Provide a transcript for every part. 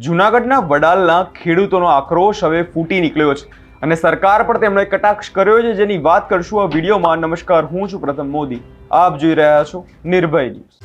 જૂનાગઢના વડાલના ખેડૂતોનો આક્રોશ હવે ફૂટી નીકળ્યો છે અને સરકાર પર તેમણે કટાક્ષ કર્યો છે, જેની વાત કરશું આ વિડીયોમાં. નમસ્કાર, હું છું પ્રથમ મોદી. આપ જોઈ રહ્યા છો નિર્ભય ન્યૂઝ.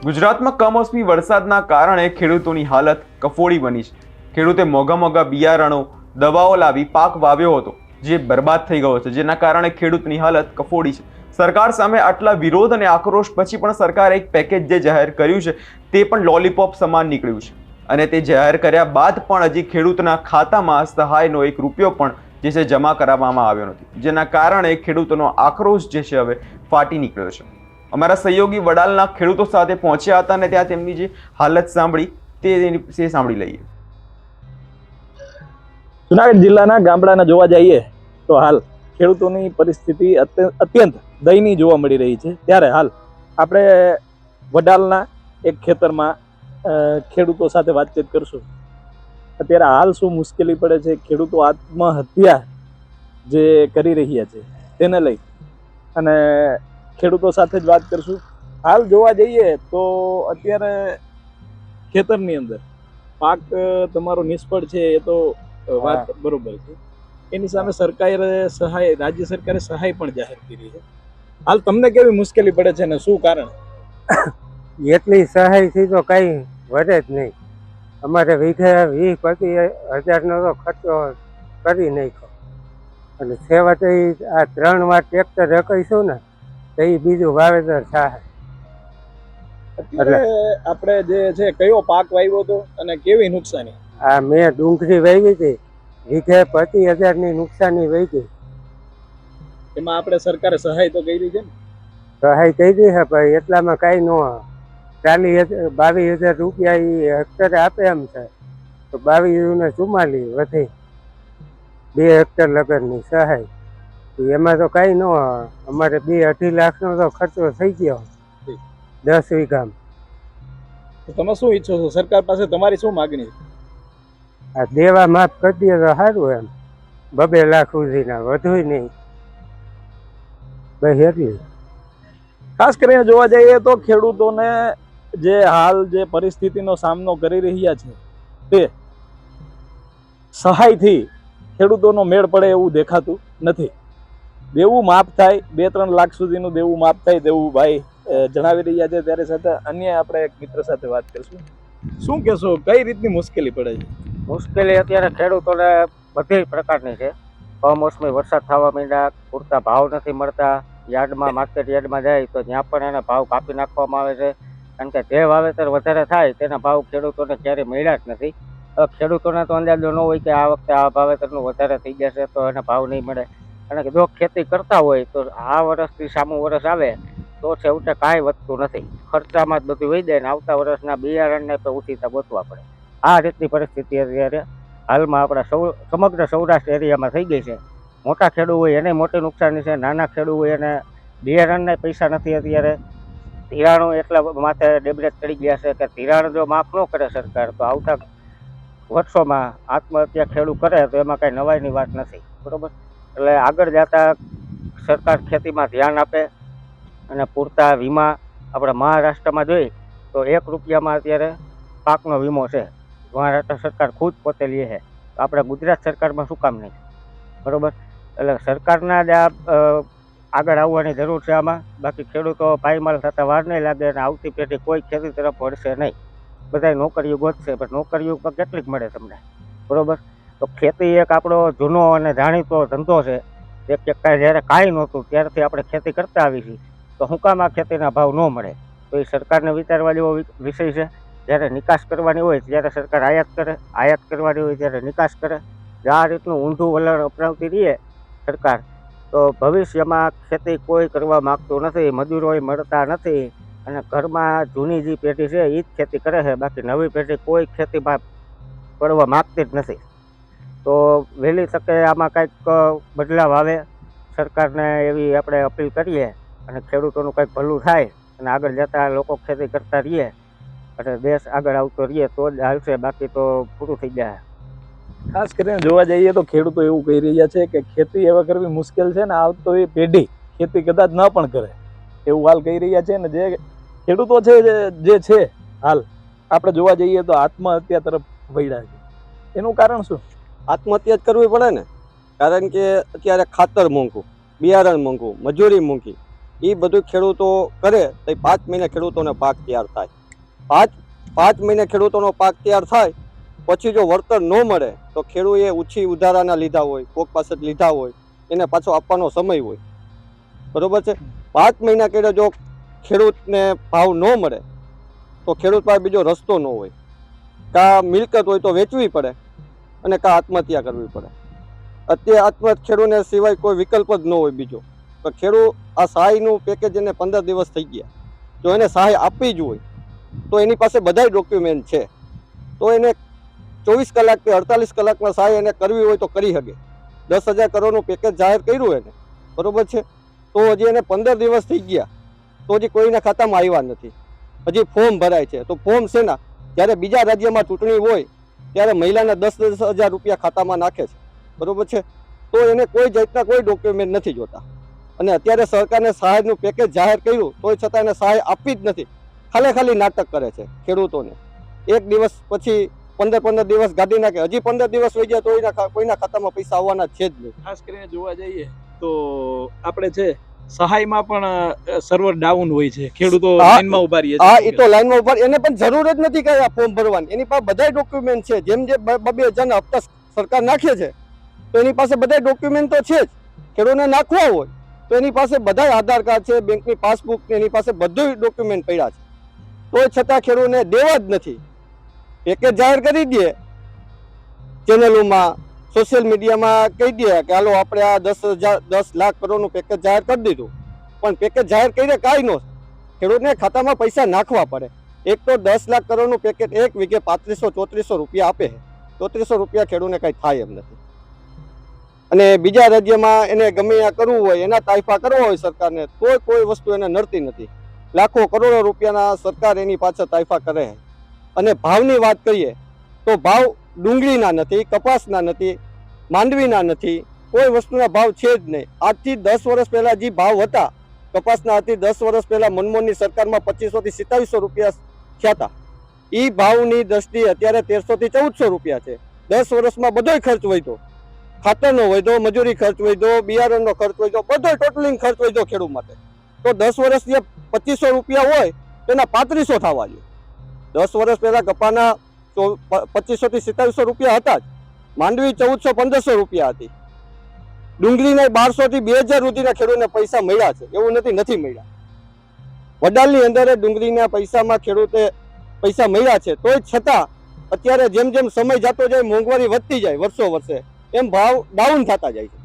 ગુજરાતમાં કમોસમી વરસાદના કારણે ખેડૂતોની હાલત કફોડી બની છે. ખેડૂતે મોંઘા બિયારણો, દવાઓ લાવી પાક વાવ્યો હતો, જે બરબાદ થઈ ગયો છે, જેના કારણે ખેડૂતની હાલત કફોડી છે. સરકાર સામે આટલા વિરોધ અને આક્રોશ પછી પણ સરકારે એક પેકેજ જે જાહેર કર્યું છે તે પણ લોલીપોપ સમાન નીકળ્યું છે. અને તે જાહેર કર્યા બાદ પણ હજી ખેડૂતના ખાતામાં સહાયનો 1 રૂપિયો પણ જે છે જમા કરાવવામાં આવ્યો નથી, જેના કારણે ખેડૂતોનો આક્રોશ જે છે હવે ફાટી નીકળ્યો છે. અમારા સહયોગી વડાલના ખેડૂતો સાથે પહોંચ્યા હતા અને ત્યાં તેમની જે હાલત સાંભળી તે સાંભળી લઈએ. જૂનાગઢ જિલ્લાના ગામડાના જોવા જઈએ તો હાલ ખેડૂતોની પરિસ્થિતિ અત્યંત દયનીય જોવા મળી રહી છે. ત્યારે હાલ આપણે વડાલના એક ખેતરમાં ખેડૂતો સાથે વાતચીત કરશું. અત્યારે હાલ શું મુશ્કેલી પડે છે, ખેડૂતો આત્મહત્યા જે કરી રહ્યા છે તેને લઈ અને ખેડૂતો સાથે જ વાત કરશું. હાલ જોવા જઈએ તો અત્યારે ખેતરની અંદર પાક તમારો નિષ્ફળ છે એ તો વાત બરોબર છે. એની સામે સરકારે સહાય, રાજ્ય સરકારે સહાય પણ જાહેર કરી છે. હાલ તમને કેવી મુશ્કેલી પડે છે ને શું કારણ? એટલી સહાયથી તો કઈ વધે જ નહીં. અમારે વીઘે 20-25,000 તો ખર્ચો કરી નાખ્યો અને છેવટે આ 3 વાર ટ્રેક્ટર રખાઈશું ને તો એ બીજું વાવેતર થાય. અત્યારે આપણે જે છે કયો પાક વાવ્યો હતો અને કેવી નુકસાની? આ મેં ડુંગળી વાવી હતી, વીઘે 25,000ની નુકસાની વહી ગઈ. એમાં આપણે સરકારે સહાય તો કરી છે ને? સહાય કરી છે ભાઈ, એટલામાં કાંઈ ન 22,000 રૂપિયા એ હેક્ટરે આપે એમ છે તો 22 ને 44 વધે 2 હેક્ટર લગનની સહાય. એમાં તો કાંઈ ન, અમારે 2-2.5 લાખનો તો ખર્ચો થઈ ગયો 10 વીઘામાં. તો તમે શું ઈચ્છો છો? સરકાર પાસે તમારી શું માગણી? આ દેવા માફ કરી દે તો સારું. એમ 2 લાખ સુધીના વધુ નહીં, બસ એટલી. ખાસ કરીને જોવા જઈએ તો ખેડૂતોને જે હાલ જે પરિસ્થિતિનો સામનો કરી રહ્યા છે તે સહાયથી ખેડૂતોનો મેળ પડે એવું દેખાતું નથી. દેવું માફ થાય, 2-3 લાખ સુધીનું દેવું માફ થાય તેવું ભાઈ જણાવી રહ્યા છે. ત્યારે સાથે અન્ય આપણે એક મિત્ર સાથે વાત કરીશું. શું કહેશો, કઈ રીતની મુશ્કેલી પડે છે? મુશ્કેલી અત્યારે ખેડૂતોને બધી પ્રકારની છે. કમોસમી વરસાદ થવા માંડ્યા, પૂરતા ભાવ નથી મળતા. યાર્ડમાં, માર્કેટ યાર્ડમાં જાય તો ત્યાં પણ એને ભાવ કાપી નાખવામાં આવે છે, કારણ કે જે વાવેતર વધારે થાય તેના ભાવ ખેડૂતોને ક્યારેય મળ્યા જ નથી. હવે ખેડૂતોને તો અંદાજો ન હોય કે આ વખતે આ વાવેતરનું વધારે થઈ જશે તો એને ભાવ નહીં મળે. અને જો ખેતી કરતા હોય તો આ વર્ષથી સામું વર્ષ આવે તો છેવટે કાંઈ વધતું નથી. ખર્ચામાં જ બધું વહી જાય ને આવતા વર્ષના બિયારણને તો ઉઠીતા ગોતવા પડે. આ રીતની પરિસ્થિતિ અત્યારે હાલમાં આપણા સમગ્ર સૌરાષ્ટ્ર એરિયામાં થઈ ગઈ છે. મોટા ખેડૂત હોય એને મોટી નુકસાની છે, નાના ખેડૂત હોય એને બિયારણના પૈસા નથી. અત્યારે ધિરાણો એટલા માથે ડેબ્રેટ ચડી ગયા છે કે ધિરાણ જો માફ ન કરે સરકાર તો આવતા વર્ષોમાં આત્મહત્યા ખેડૂત કરે તો એમાં કાંઈ નવાઈની વાત નથી, બરોબર. એટલે આગળ જતા સરકાર ખેતીમાં ધ્યાન આપે અને પૂરતા વીમા. આપણે મહારાષ્ટ્રમાં જોઈએ તો 1 રૂપિયામાં અત્યારે પાકનો વીમો છે. મહારાષ્ટ્ર સરકાર ખુદ પોતે લે છે, તો આપણે ગુજરાત સરકારમાં શું કામ નહીં, બરોબર. એટલે સરકારના જ આગળ આવવાની જરૂર છે આમાં. બાકી ખેડૂતો પાયમાલ થતા વાર નહીં લાગે અને આવતી પેઢી કોઈ ખેતી તરફ વળશે નહીં. બધા નોકરીઓ ગોતશે, પણ નોકરીઓ પણ કેટલીક મળે તમને, બરોબર. તો ખેતી એક આપણો જૂનો અને જાણીતો ધંધો છે. એક જ્યારે કાંઈ નહોતું ત્યારથી આપણે ખેતી કરતા આવી છીએ, તો શું કામ આ ખેતીના ભાવ ન મળે? તો એ સરકારને વિચારવા જેવો વિષય છે. જ્યારે નિકાસ કરવાની હોય ત્યારે સરકાર આયાત કરે, આયાત કરવાની હોય ત્યારે નિકાસ કરે. આ રીતનું ઊંધું વલણ અપનાવતી રહીએ સરકાર તો ભવિષ્યમાં ખેતી કોઈ કરવા માગતું નથી, મજૂરોય મળતા નથી અને ઘરમાં જૂની જે પેઢી છે એ જ ખેતી કરે છે. બાકી નવી પેઢી કોઈ ખેતીમાં પડવા માગતી જ નથી. તો વહેલી તકે આમાં કંઈક બદલાવ આવે, સરકારને એવી આપણે અપીલ કરીએ અને ખેડૂતોનું કંઈક ભલું થાય અને આગળ જતાં લોકો ખેતી કરતા રહીએ અને દેશ આગળ આવતો રહીએ તો જ હાલશે, બાકી તો પૂરું થઈ જાય. ખાસ કરીને જોવા જઈએ તો ખેડૂતો એવું કહી રહ્યા છે કે ખેતી હવે કરવી મુશ્કેલ છે ને આવતો એ પેઢી ખેતી કદાચ ન પણ કરે એવું હાલ કહી રહ્યા છે. ને જે ખેડૂતો છે જે છે હાલ આપણે જોવા જઈએ તો આત્મહત્યા તરફ વળ્યા છે. એનું કારણ શું? આત્મહત્યા જ કરવી પડે ને, કારણ કે અત્યારે ખાતર મોંઘું, બિયારણ મોંઘું, મજૂરી મોંઘી, એ બધું ખેડૂતો કરે તો 5 મહિને ખેડૂતોને પાક તૈયાર થાય. પાંચ મહિને ખેડૂતોનો પાક તૈયાર થાય પછી જો વળતર ન મળે તો ખેડૂએ ઓછી ઉધારાના લીધા હોય, કોક પાસે લીધા હોય, એને પાછો આપવાનો સમય હોય, બરોબર છે. 5 મહિના કર્યા જો ખેડૂતને ભાવ ન મળે તો ખેડૂત પાસે બીજો રસ્તો ન હોય, કાં મિલકત હોય તો વેચવી પડે અને કાં આત્મહત્યા કરવી પડે. અત્યારે આત્મહત્યા ખેડૂતને સિવાય કોઈ વિકલ્પ જ ન હોય બીજો. તો ખેડૂત આ સહાયનું પેકેજ એને 15 દિવસ થઈ ગયા, જો એને સહાય આપવી જ હોય તો એની પાસે બધાય ડોક્યુમેન્ટ છે, તો એને 24 કલાક કે 48 કલાકમાં સહાય એને કરવી હોય તો કરી શકે. 10,000 કરોડનું પેકેજ જાહેર કર્યું એને, બરોબર છે, તો હજી એને 15 દિવસ થઈ ગયા તો હજી કોઈના ખાતામાં આવ્યા નથી. હજી ફોર્મ ભરાય છે, તો ફોર્મ શેના? જ્યારે બીજા રાજ્યમાં ચૂંટણી હોય ત્યારે મહિલાના 10,000 રૂપિયા ખાતામાં નાખે છે, બરોબર છે, તો એને કોઈ જાતના કોઈ ડોક્યુમેન્ટ નથી જોતા. અને અત્યારે સરકારને સહાયનું પેકેજ જાહેર કર્યું તોય છતાં એને સહાય આપવી જ નથી. ખાલી નાટક કરે છે ખેડૂતોને. એક દિવસ પછી 15 દિવસ ગાડી નાખે, હજી 15 દિવસ વહી ગયા તો કોઈના ખાતામાં પૈસા આવવાના છે જ નહીં. ખાસ કરીને જોવા જઈએ તો આપણે છે સહાયમાં પણ સર્વર ડાઉન હોય છે, ખેડૂતો લાઈનમાં ઉભા રહે છે. હા, એ તો લાઈનમાં ઉભા, એને પણ જરૂર જ નથી કે આ ફોર્મ ભરવાની. એની પાસે બધા ડોક્યુમેન્ટ છે. જેમ જે 2,000 હપ્તા સરકાર નાખે છે તો એની પાસે બધા ડોક્યુમેન્ટ તો છે જ. ખેડૂતને નાખવા હોય તો એની પાસે બધા આધાર કાર્ડ છે, બેંકની પાસબુક, એની પાસે બધું ડોક્યુમેન્ટ પડ્યા છે, તો છતાં ખેડૂતને દેવા જ નથી. પેકેજ જાહેર કરી દે ચેનલોમાં, સોશિયલ મીડિયામાં કહી દે કે હાલો આપણે આ 10 લાખ કરોડનું પેકેજ જાહેર કરી દીધું, પણ પેકેજ જાહેર કરીને કાંઈ ન. ખેડૂતને ખાતામાં પૈસા નાખવા પડે. એક તો 10 લાખ કરોડનું પેકેજ એક વીઘે 3500-3400 રૂપિયા આપે છે. 3400 રૂપિયા ખેડૂતને કાંઈ થાય એમ નથી. અને બીજા રાજ્યમાં એને ગમે ત્યાં કરવું હોય, એના તાઇફા કરવા હોય સરકારને, તોય કોઈ વસ્તુ એને નડતી નથી. લાખો કરોડો રૂપિયાના સરકાર એની પાછળ તાઇફા કરે છે. અને ભાવની વાત કરીએ તો ભાવ ડુંગળીના નથી, કપાસના નથી, માંડવીના નથી, કોઈ વસ્તુના ભાવ છે જ નહીં. આજથી 10 વર્ષ પહેલાં જે ભાવ હતા કપાસના, હતી 10 વર્ષ પહેલાં મનમોહનની સરકારમાં 2500 થી 2700 રૂપિયા થયા હતા. એ ભાવની દ્રષ્ટિએ અત્યારે 1300 થી 1400 રૂપિયા છે. 10 વર્ષમાં બધોય ખર્ચ વધ્યો, ખાતરનો વધ્યો, મજૂરી ખર્ચ વધ્યો, બિયારણનો ખર્ચ વધ્યો, બધો ટોટલિંગ ખર્ચ વધ્યો ખેડૂત માટે. તો 10 વર્ષ જે 2500 રૂપિયા હોય તેના 3500 થવા જોઈએ. 10 વર્ષ પહેલા કપાના 2500 થી 2700 રૂપિયા હતા જ. માંડવી 1400-1500 રૂપિયા હતી. ડુંગળીને 1200 થી 2000 સુધીના ખેડૂતને પૈસા મળ્યા છે, એવું નથી મળ્યા. વડાલની અંદર ડુંગળીના પૈસામાં ખેડૂતે પૈસા મળ્યા છે, તોય છતાં અત્યારે જેમ જેમ સમય જતો જાય, મોંઘવારી વધતી જાય વર્ષે એમ ભાવ ડાઉન થતા જાય છે.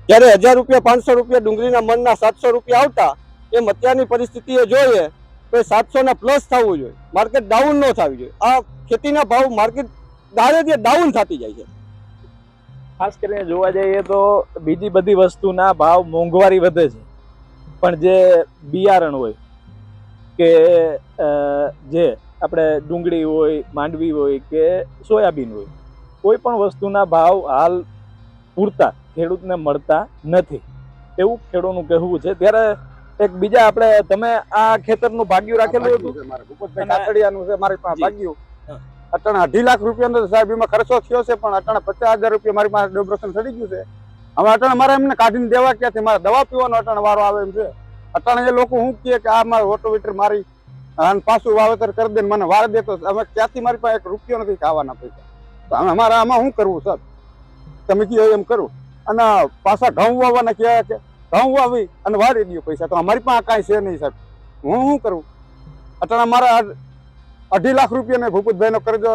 જ્યારે 1000 રૂપિયા 500 રૂપિયા ડુંગળીના મણના 700 રૂપિયા આવતા, એમ અત્યારની પરિસ્થિતિએ જોઈએ તો 700 પ્લસ થવું જોઈએ, માર્કેટ ડાઉન ન થવી જોઈએ. આ ખેતીના ભાવ માર્કેટ ડાઉન થતી જાય છે. ખાસ કરીને જોવા જઈએ તો બીજી બધી વસ્તુના ભાવ મોંઘવારી વધે છે, પણ જે બિયારણ હોય કે જે આપણે ડુંગળી હોય, માંડવી હોય કે સોયાબીન હોય, કોઈ પણ વસ્તુના ભાવ હાલ પૂરતા ખેડૂતને મળતા નથી, એવું ખેડૂતનું કહેવું છે. ત્યારે એક બીજા આપણે, તમે આ ખેતરનું ભાગ્યું રાખેલું હતું? કાતડિયાનું છે મારી પાસે ભાગ્યું. અટાણે 2.5 લાખ રૂપિયાનો સાહેબ એમાં ખર્ચો થયો છે, પણ અટાણે 50,000 રૂપિયા મારી પાસે ડેબ્રેશન ચડી ગયું છે. હવે અટાણે મારે એમને કાઢીને દેવા ક્યાંથી? મારે દવા પીવાનો અટાણે વારો આવે એમ છે. અટાણે એ લોકો શું કહે કે આ મારે રોટોવીટર મારી અને પાછું વાવેતર કરી દે, મને વાર દે, તો હવે ક્યાંથી મારી પાસે 1 રૂપિયો નથી ખાવાના પૈસા. તો અમારે આમાં શું કરવું સાહેબ? તમે કહો એમ કરું. અને પાછા ઘઉં વાવવાના કહે કે ઘઉં વાવી અને વાળી દો પૈસા, તો અમારી પાસે કાંઈ છે નહીં સાહેબ. હું શું કરું? અટાણે મારા 2.5 લાખ રૂપિયાને ભૂપતભાઈનો કરજો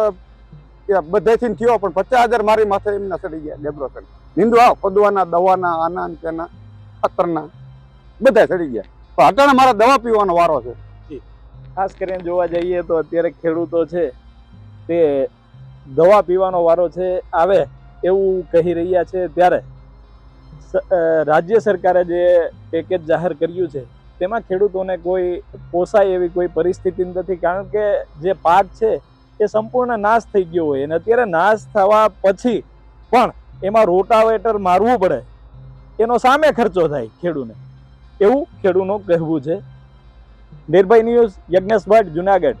બધેથી થયો, પણ 50,000 મારી માથે એમના ચડી ગયા ડેબ્રોશન. નીંદવા ખોદવાના, દવાના, આના તેના, ખાતરના બધા ચડી ગયા. પણ અટાણે મારા દવા પીવાનો વારો છે. ખાસ કરીને જોવા જઈએ તો અત્યારે ખેડૂતો છે તે દવા પીવાનો વારો છે આવે એવું કહી રહ્યા છે. ત્યારે રાજ્ય સરકારે જે પેકેજ જાહેર કર્યું છે તેમાં ખેડૂતોને કોઈ પોસાય એવી કોઈ પરિસ્થિતિ નથી, કારણ કે જે પાક છે એ સંપૂર્ણ નાશ થઈ ગયો હોય, અને અત્યારે નાશ થવા પછી પણ એમાં રોટાવેટર મારવું પડે, એનો સામે ખર્ચો થાય ખેડૂતને, એવું ખેડૂતનું કહેવું છે. નિર્ભય ન્યૂઝ, યજ્ઞેશ ભટ્ટ, જુનાગઢ.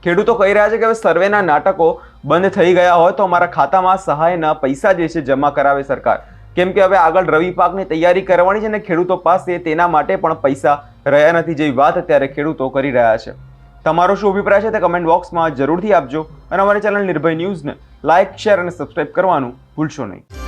ખેડૂતો કહી રહ્યા છે કે હવે સર્વેના નાટકો બંધ થઈ ગયા હોય તો અમારા ખાતામાં સહાયના પૈસા જે છે જમા કરાવે સરકાર, કેમ કે હવે આગળ રવિ પાકની તૈયારી કરવાની છે અને ખેડૂતો પાસે તેના માટે પણ પૈસા રહ્યા નથી જેવી વાત અત્યારે ખેડૂતો કરી રહ્યા છે. તમારો શું અભિપ્રાય છે તે કમેન્ટ બોક્સમાં જરૂરથી આપજો અને અમારી ચેનલ નિર્ભય ન્યૂઝને લાઇક, શેર અને સબસ્ક્રાઇબ કરવાનું ભૂલશો નહીં.